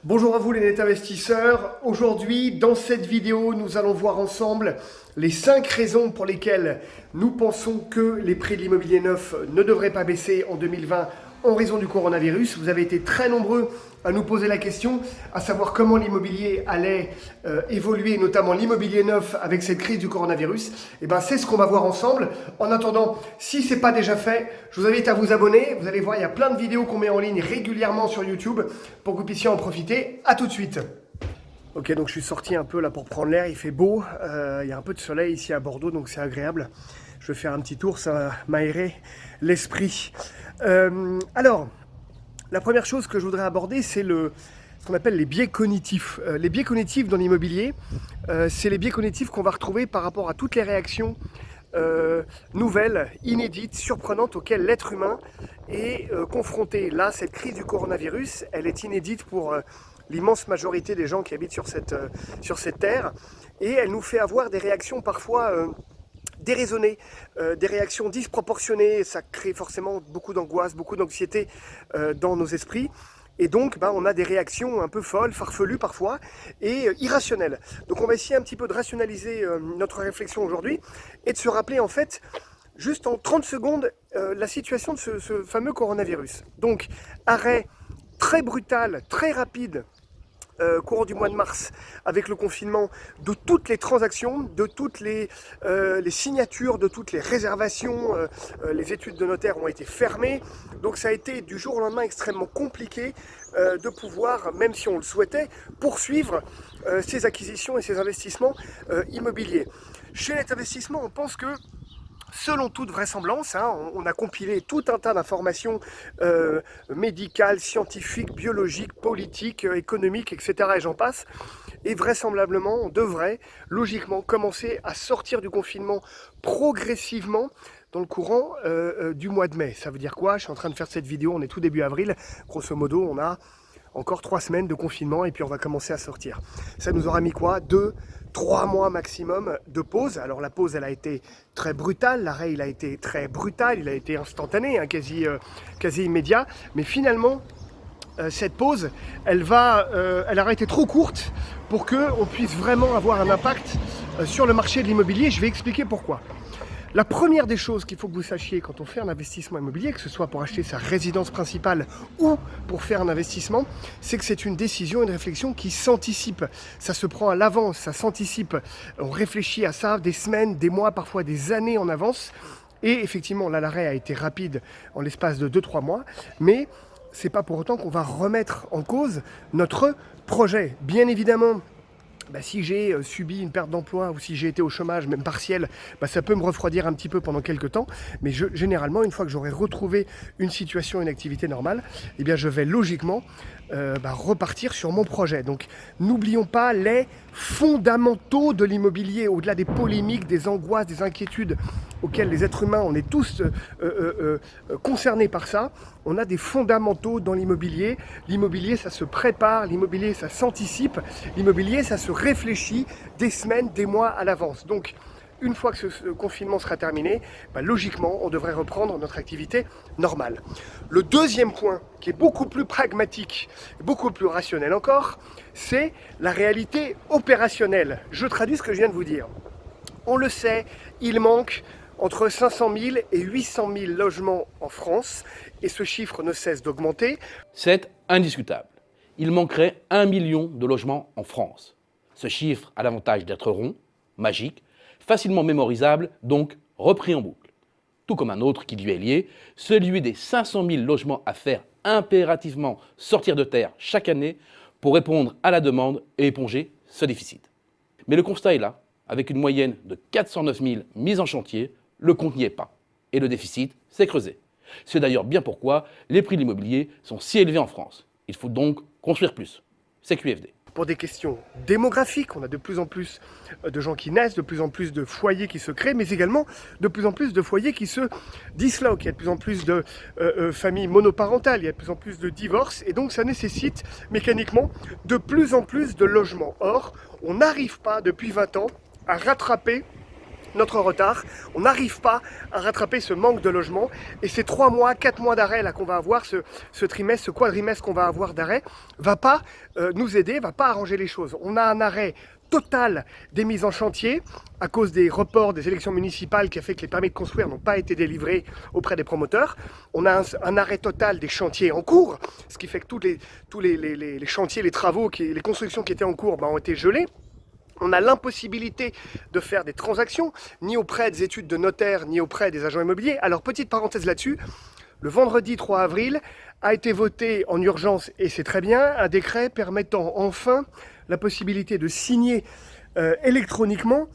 Bonjour à vous les net investisseurs. Aujourd'hui, dans cette vidéo, nous allons voir ensemble les 5 raisons pour lesquelles nous pensons que les prix de l'immobilier neuf ne devraient pas baisser en 2020 en raison du coronavirus. Vous avez été très nombreux à nous poser la question, à savoir comment l'immobilier allait évoluer, notamment l'immobilier neuf avec cette crise du coronavirus. Et bien, c'est ce qu'on va voir ensemble. En attendant, si ce n'est pas déjà fait, je vous invite à vous abonner. Vous allez voir, il y a plein de vidéos qu'on met en ligne régulièrement sur YouTube pour que vous puissiez en profiter. À tout de suite. Ok, donc je suis sorti un peu là pour prendre l'air. Il fait beau. Il y a un peu de soleil ici à Bordeaux, donc c'est agréable. Je vais faire un petit tour, ça va m'aérer l'esprit. Alors, la première chose que je voudrais aborder, c'est ce qu'on appelle les biais cognitifs. Les biais cognitifs dans l'immobilier, c'est les biais cognitifs qu'on va retrouver par rapport à toutes les réactions nouvelles, inédites, surprenantes auxquelles l'être humain est confronté. Là, cette crise du coronavirus, elle est inédite pour l'immense majorité des gens qui habitent sur cette terre, et elle nous fait avoir des réactions parfois déraisonnées, des réactions disproportionnées. Ça crée forcément beaucoup d'angoisse, beaucoup d'anxiété dans nos esprits. Et donc, on a des réactions un peu folles, farfelues parfois, et irrationnelles. Donc on va essayer un petit peu de rationaliser notre réflexion aujourd'hui, et de se rappeler en fait, juste en 30 secondes, la situation de ce fameux coronavirus. Donc, arrêt très brutal, très rapide, courant du mois de mars, avec le confinement, de toutes les transactions, de toutes les signatures, de toutes les réservations. Les études de notaire ont été fermées. Donc ça a été du jour au lendemain extrêmement compliqué de pouvoir, même si on le souhaitait, poursuivre ces acquisitions et ces investissements immobiliers. Chez Net Investissement, on pense que, selon toute vraisemblance, on a compilé tout un tas d'informations médicales, scientifiques, biologiques, politiques, économiques, etc. et j'en passe. Et vraisemblablement, on devrait logiquement commencer à sortir du confinement progressivement dans le courant du mois de mai. Ça veut dire quoi? Je suis en train de faire cette vidéo, on est tout début avril. Grosso modo, on a encore 3 semaines de confinement et puis on va commencer à sortir. Ça nous aura mis quoi? 2-3 mois maximum de pause. Alors la pause, elle a été très brutale, l'arrêt il a été très brutal, il a été instantané, quasi immédiat, mais finalement cette pause, elle aura été trop courte pour qu'on puisse vraiment avoir un impact sur le marché de l'immobilier. Je vais expliquer pourquoi. La première des choses qu'il faut que vous sachiez quand on fait un investissement immobilier, que ce soit pour acheter sa résidence principale ou pour faire un investissement, c'est que c'est une décision, une réflexion qui s'anticipe. Ça se prend à l'avance, ça s'anticipe. On réfléchit à ça des semaines, des mois, parfois des années en avance. Et effectivement, là, l'arrêt a été rapide en l'espace de 2-3 mois, mais c'est pas pour autant qu'on va remettre en cause notre projet. Bien évidemment, si j'ai subi une perte d'emploi ou si j'ai été au chômage, même partiel, ça peut me refroidir un petit peu pendant quelques temps. Mais généralement, une fois que j'aurai retrouvé une situation, une activité normale, je vais logiquement repartir sur mon projet. Donc n'oublions pas les fondamentaux de l'immobilier, au-delà des polémiques, des angoisses, des inquiétudes auxquelles les êtres humains, on est tous concernés par ça. On a des fondamentaux dans l'immobilier. L'immobilier, ça se prépare, l'immobilier, ça s'anticipe, l'immobilier, ça se réfléchit des semaines, des mois à l'avance. Donc, une fois que ce confinement sera terminé, logiquement, on devrait reprendre notre activité normale. Le deuxième point, qui est beaucoup plus pragmatique, beaucoup plus rationnel encore, c'est la réalité opérationnelle. Je traduis ce que je viens de vous dire. On le sait, il manque entre 500 000 et 800 000 logements en France, et ce chiffre ne cesse d'augmenter. C'est indiscutable. Il manquerait 1 million de logements en France. Ce chiffre a l'avantage d'être rond, magique, facilement mémorisable, donc repris en boucle. Tout comme un autre qui lui est lié, celui des 500 000 logements à faire impérativement sortir de terre chaque année pour répondre à la demande et éponger ce déficit. Mais le constat est là, avec une moyenne de 409 000 mises en chantier, le compte n'y est pas. Et le déficit s'est creusé. C'est d'ailleurs bien pourquoi les prix de l'immobilier sont si élevés en France. Il faut donc construire plus. C'est QFD. Pour des questions démographiques, on a de plus en plus de gens qui naissent, de plus en plus de foyers qui se créent, mais également de plus en plus de foyers qui se disloquent. Il y a de plus en plus de familles monoparentales, il y a de plus en plus de divorces, et donc ça nécessite mécaniquement de plus en plus de logements. Or, on n'arrive pas depuis 20 ans à rattraper notre retard, on n'arrive pas à rattraper ce manque de logement. Et ces 3 mois, 4 mois d'arrêt là qu'on va avoir, ce trimestre, ce quadrimestre qu'on va avoir d'arrêt, va pas nous aider, va pas arranger les choses. On a un arrêt total des mises en chantier à cause des reports des élections municipales qui a fait que les permis de construire n'ont pas été délivrés auprès des promoteurs. On a un arrêt total des chantiers en cours, ce qui fait que tous les chantiers, les travaux, les constructions qui étaient en cours ont été gelés. On a l'impossibilité de faire des transactions, ni auprès des études de notaires, ni auprès des agents immobiliers. Alors, petite parenthèse là-dessus, le vendredi 3 avril a été voté en urgence, et c'est très bien, un décret permettant enfin la possibilité de signer électroniquement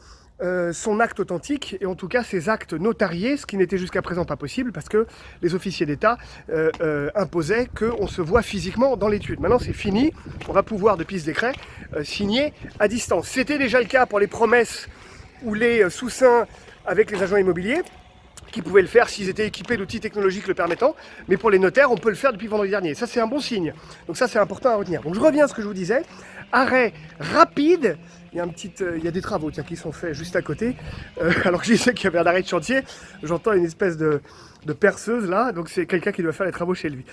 son acte authentique, et en tout cas ses actes notariés, ce qui n'était jusqu'à présent pas possible parce que les officiers d'État imposaient qu'on se voit physiquement dans l'étude. Maintenant c'est fini, on va pouvoir depuis ce décret signer à distance. C'était déjà le cas pour les promesses ou les sous-seins avec les agents immobiliers, qui pouvaient le faire s'ils étaient équipés d'outils technologiques le permettant, mais pour les notaires, on peut le faire depuis vendredi dernier. Ça, c'est un bon signe. Donc ça, c'est important à retenir. Donc je reviens à ce que je vous disais. Arrêt rapide. Il y a des travaux qui sont faits juste à côté. Alors que je disais qu'il y avait un arrêt de chantier, j'entends une espèce de perceuse là, donc c'est quelqu'un qui doit faire les travaux chez lui.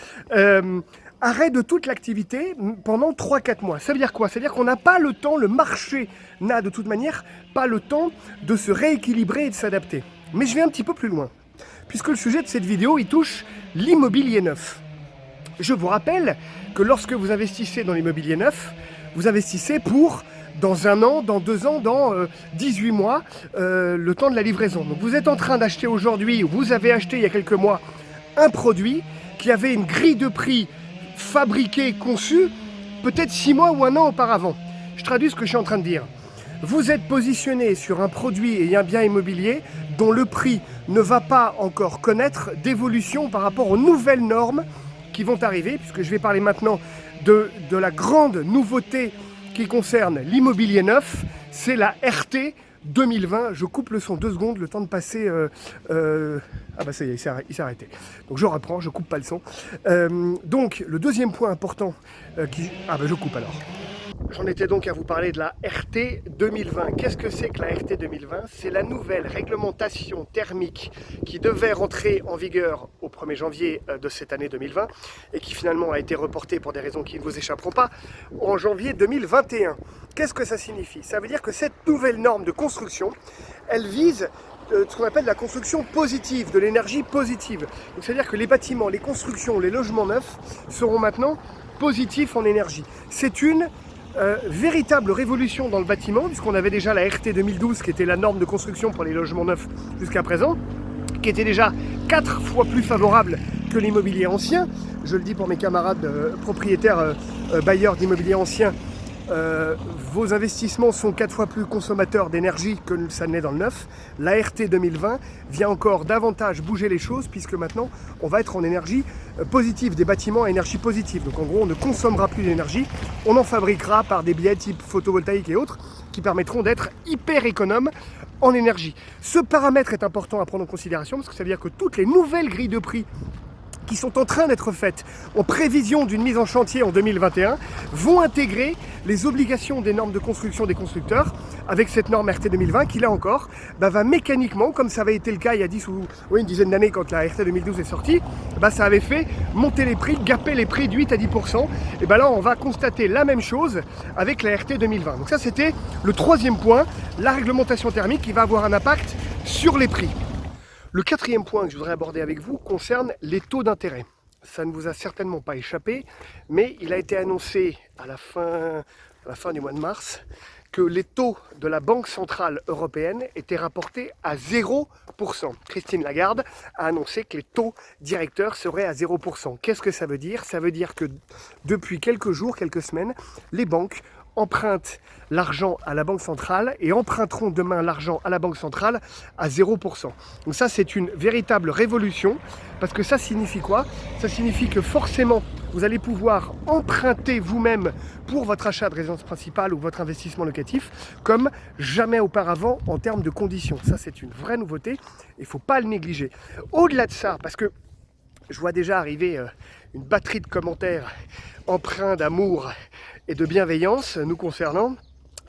Arrêt de toute l'activité pendant 3-4 mois. Ça veut dire quoi? Ça veut dire qu'on n'a pas le temps, le marché n'a de toute manière pas le temps de se rééquilibrer et de s'adapter. Mais je vais un petit peu plus loin, puisque le sujet de cette vidéo, il touche l'immobilier neuf. Je vous rappelle que lorsque vous investissez dans l'immobilier neuf, vous investissez pour dans 1 an, dans 2 ans, dans 18 mois, le temps de la livraison. Donc vous êtes en train d'acheter aujourd'hui, ou vous avez acheté il y a quelques mois, un produit qui avait une grille de prix fabriquée, conçue, peut-être 6 mois ou 1 an auparavant. Je traduis ce que je suis en train de dire. Vous êtes positionné sur un produit et un bien immobilier dont le prix ne va pas encore connaître d'évolution par rapport aux nouvelles normes qui vont arriver, puisque je vais parler maintenant de la grande nouveauté qui concerne l'immobilier neuf, c'est la RT 2020. Je coupe le son 2 secondes, le temps de passer... Ah bah ça y est, il s'est arrêté. Donc je reprends, je coupe pas le son. Donc le deuxième point important Ah bah je coupe alors. J'en étais donc à vous parler de la RT 2020. Qu'est-ce que c'est que la RT 2020? C'est la nouvelle réglementation thermique qui devait rentrer en vigueur au 1er janvier de cette année 2020 et qui finalement a été reportée pour des raisons qui ne vous échapperont pas en janvier 2021. Qu'est-ce que ça signifie? Ça veut dire que cette nouvelle norme de construction, elle vise ce qu'on appelle la construction positive, de l'énergie positive. Donc c'est-à-dire que les bâtiments, les constructions, les logements neufs seront maintenant positifs en énergie. C'est une véritable révolution dans le bâtiment, puisqu'on avait déjà la RT 2012 qui était la norme de construction pour les logements neufs jusqu'à présent, qui était déjà 4 fois plus favorable que l'immobilier ancien. Je le dis pour mes camarades propriétaires bailleurs d'immobilier ancien, vos investissements sont 4 fois plus consommateurs d'énergie que ça ne l'est dans le neuf. La RT 2020 vient encore davantage bouger les choses, puisque maintenant on va être en énergie positive, des bâtiments à énergie positive. Donc en gros on ne consommera plus d'énergie, on en fabriquera par des biais type photovoltaïque et autres qui permettront d'être hyper économes en énergie. Ce paramètre est important à prendre en considération, parce que ça veut dire que toutes les nouvelles grilles de prix qui sont en train d'être faites en prévision d'une mise en chantier en 2021 vont intégrer les obligations des normes de construction des constructeurs avec cette norme RT 2020 qui là encore va mécaniquement, comme ça avait été le cas il y a 10 ou une dizaine d'années quand la RT 2012 est sortie, ça avait fait monter les prix, gaper les prix de 8 à 10%. Et là on va constater la même chose avec la RT 2020. Donc ça c'était le 3e point, la réglementation thermique qui va avoir un impact sur les prix. Le 4e point que je voudrais aborder avec vous concerne les taux d'intérêt. Ça ne vous a certainement pas échappé, mais il a été annoncé à la fin du mois de mars que les taux de la Banque Centrale Européenne étaient rapportés à 0%. Christine Lagarde a annoncé que les taux directeurs seraient à 0%. Qu'est-ce que ça veut dire? Ça veut dire que depuis quelques jours, quelques semaines, les banques empruntent l'argent à la Banque Centrale et emprunteront demain l'argent à la Banque Centrale à 0%. Donc ça c'est une véritable révolution, parce que ça signifie quoi? Ça signifie que forcément vous allez pouvoir emprunter vous-même pour votre achat de résidence principale ou votre investissement locatif comme jamais auparavant en termes de conditions. Ça c'est une vraie nouveauté et il ne faut pas le négliger. Au-delà de ça, parce que je vois déjà arriver une batterie de commentaires empreints d'amour et de bienveillance nous concernant,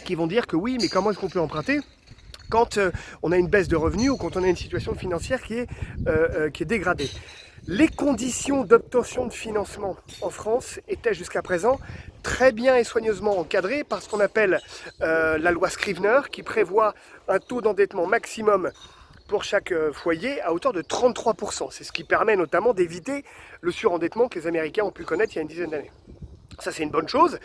qui vont dire que oui, mais comment est-ce qu'on peut emprunter quand on a une baisse de revenus ou quand on a une situation financière qui est dégradée. Les conditions d'obtention de financement en France étaient jusqu'à présent très bien et soigneusement encadrées par ce qu'on appelle la loi Scrivener, qui prévoit un taux d'endettement maximum pour chaque foyer à hauteur de 33%. C'est ce qui permet notamment d'éviter le surendettement que les Américains ont pu connaître il y a une dizaine d'années. Ça, c'est une bonne chose,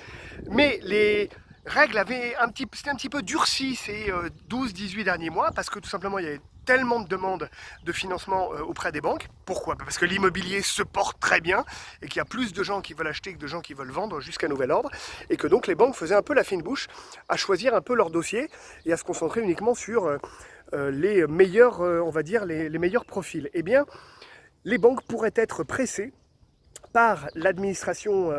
mais les règles c'était un petit peu durci ces 12-18 derniers mois, parce que tout simplement, il y avait tellement de demandes de financement auprès des banques. Pourquoi? Parce que l'immobilier se porte très bien et qu'il y a plus de gens qui veulent acheter que de gens qui veulent vendre jusqu'à nouvel ordre, et que donc les banques faisaient un peu la fine bouche à choisir un peu leur dossier et à se concentrer uniquement sur les meilleurs, on va dire, les meilleurs profils. Eh bien, les banques pourraient être pressées par l'administration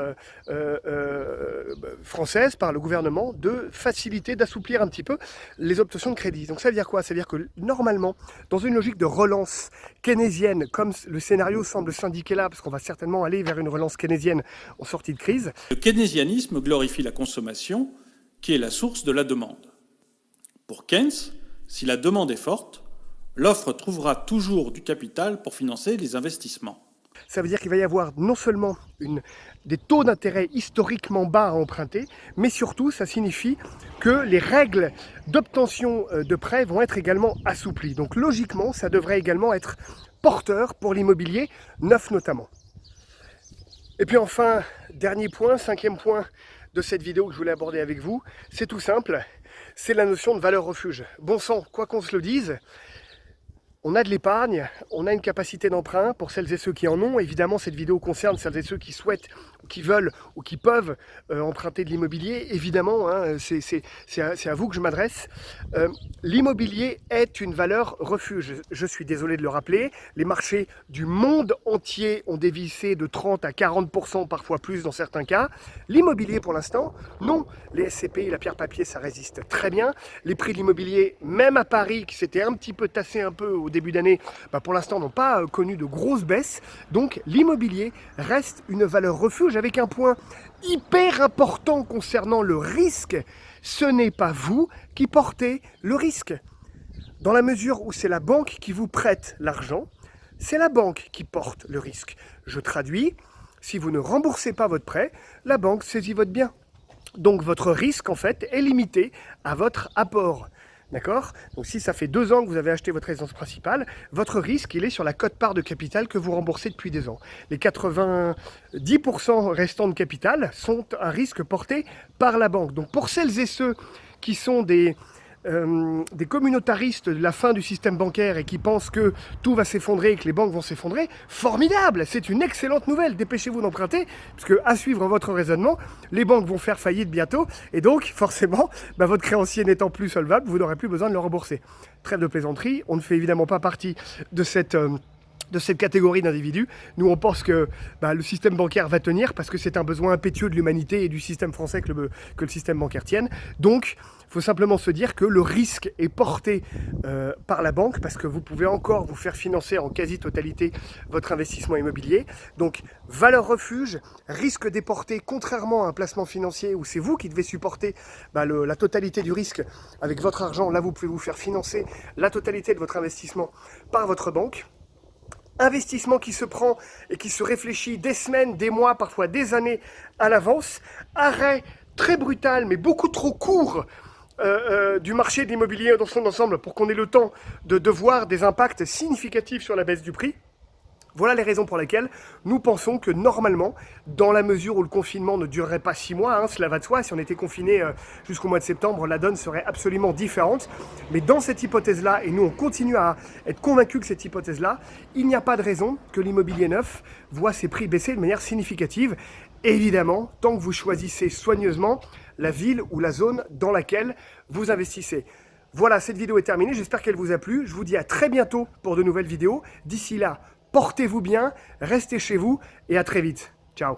française, par le gouvernement, de faciliter, d'assouplir un petit peu les obtentions de crédit. Donc ça veut dire quoi? Ça veut dire que normalement, dans une logique de relance keynésienne, comme le scénario semble s'indiquer là, parce qu'on va certainement aller vers une relance keynésienne en sortie de crise. Le keynésianisme glorifie la consommation, qui est la source de la demande. Pour Keynes, si la demande est forte, l'offre trouvera toujours du capital pour financer les investissements. Ça veut dire qu'il va y avoir non seulement des taux d'intérêt historiquement bas à emprunter, mais surtout, ça signifie que les règles d'obtention de prêts vont être également assouplies. Donc logiquement, ça devrait également être porteur pour l'immobilier, neuf notamment. Et puis enfin, dernier point, 5e point de cette vidéo que je voulais aborder avec vous, c'est tout simple, c'est la notion de valeur refuge. Bon sang, quoi qu'on se le dise, on a de l'épargne, on a une capacité d'emprunt pour celles et ceux qui en ont. Évidemment, cette vidéo concerne celles et ceux qui souhaitent, ou qui veulent, ou qui peuvent emprunter de l'immobilier. Évidemment, hein, c'est à vous que je m'adresse. L'immobilier est une valeur refuge. Je suis désolé de le rappeler. Les marchés du monde entier ont dévissé de 30 à 40%, parfois plus dans certains cas. L'immobilier, pour l'instant, non. Les SCPI, la pierre-papier, ça résiste très bien. Les prix de l'immobilier, même à Paris, qui s'était un petit peu tassé un peu au début d'année, pour l'instant n'ont pas connu de grosses baisses. Donc l'immobilier reste une valeur refuge avec un point hyper important concernant le risque. Ce n'est pas vous qui portez le risque. Dans la mesure où c'est la banque qui vous prête l'argent, c'est la banque qui porte le risque. Je traduis, si vous ne remboursez pas votre prêt, la banque saisit votre bien. Donc votre risque en fait est limité à votre apport. D'accord? Donc si ça fait 2 ans que vous avez acheté votre résidence principale, votre risque il est sur la quote-part de capital que vous remboursez depuis 2 ans. Les 90% restants de capital sont un risque porté par la banque. Donc pour celles et ceux qui sont des communautaristes de la fin du système bancaire et qui pensent que tout va s'effondrer et que les banques vont s'effondrer, formidable, c'est une excellente nouvelle, dépêchez-vous d'emprunter, parce que à suivre votre raisonnement, les banques vont faire faillite bientôt, et donc forcément, votre créancier n'étant plus solvable, vous n'aurez plus besoin de le rembourser. Trêve de plaisanterie, on ne fait évidemment pas partie de cette catégorie d'individus. Nous, on pense que le système bancaire va tenir parce que c'est un besoin impétueux de l'humanité et du système français que le système bancaire tienne. Donc, il faut simplement se dire que le risque est porté par la banque parce que vous pouvez encore vous faire financer en quasi-totalité votre investissement immobilier. Donc, valeur refuge, risque déporté, contrairement à un placement financier où c'est vous qui devez supporter la totalité du risque avec votre argent. Là, vous pouvez vous faire financer la totalité de votre investissement par votre banque. Investissement qui se prend et qui se réfléchit des semaines, des mois, parfois des années à l'avance. Arrêt très brutal, mais beaucoup trop court du marché de l'immobilier dans son ensemble pour qu'on ait le temps de voir des impacts significatifs sur la baisse du prix. Voilà les raisons pour lesquelles nous pensons que normalement, dans la mesure où le confinement ne durerait pas 6 mois, cela va de soi, si on était confiné jusqu'au mois de septembre, la donne serait absolument différente. Mais dans cette hypothèse-là, et nous on continue à être convaincus que cette hypothèse-là, il n'y a pas de raison que l'immobilier neuf voit ses prix baisser de manière significative. Évidemment, tant que vous choisissez soigneusement la ville ou la zone dans laquelle vous investissez. Voilà, cette vidéo est terminée, j'espère qu'elle vous a plu. Je vous dis à très bientôt pour de nouvelles vidéos. D'ici là, portez-vous bien, restez chez vous et à très vite. Ciao.